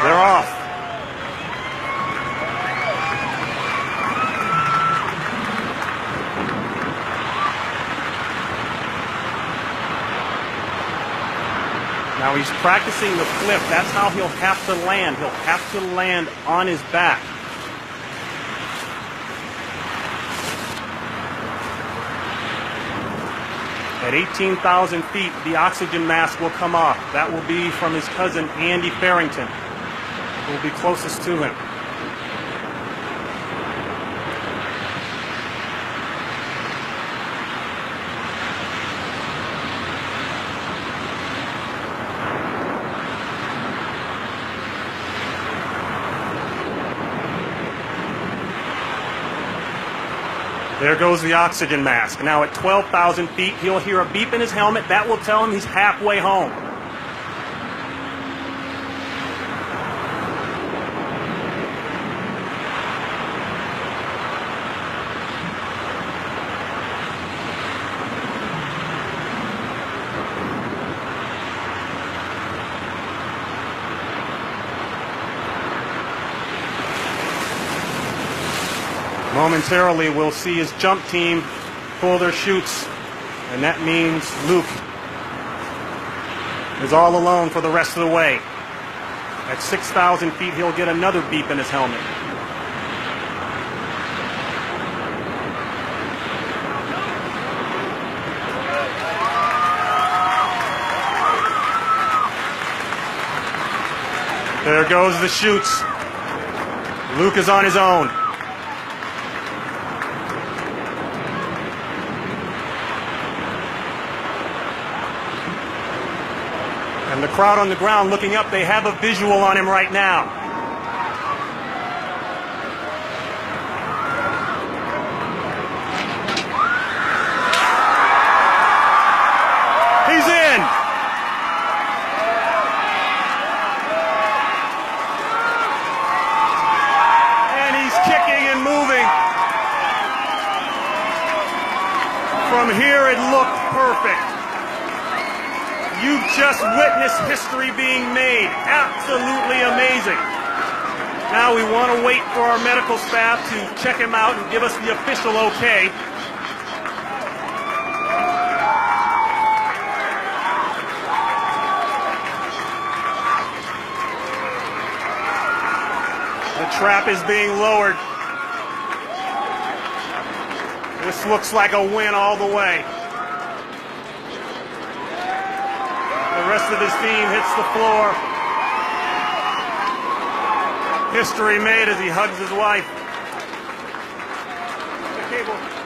They're off. Now he's practicing the flip. That's how he'll have to land. He'll have to land on his back. At 18,000 feet, the oxygen mask will come off. That will be from his cousin, Andy Farrington, who will be closest to him. There goes the oxygen mask. Now at 12,000 feet, he'll hear a beep in his helmet. That will tell him he's halfway home. Momentarily, we'll see his jump team pull their chutes, and that means Luke is all alone for the rest of the way. At 6,000 feet, he'll get another beep in his helmet. There goes the chutes. Luke is on his own. And the crowd on the ground looking up, they have a visual on him right now. He's in! And he's kicking and moving. From here it looked perfect. You've just witnessed history being made. Absolutely amazing. Now we want to wait for our medical staff to check him out and give us the official okay. The trap is being lowered. This looks like a win all the way. The rest of his team hits the floor. History made as he hugs his wife. The cable.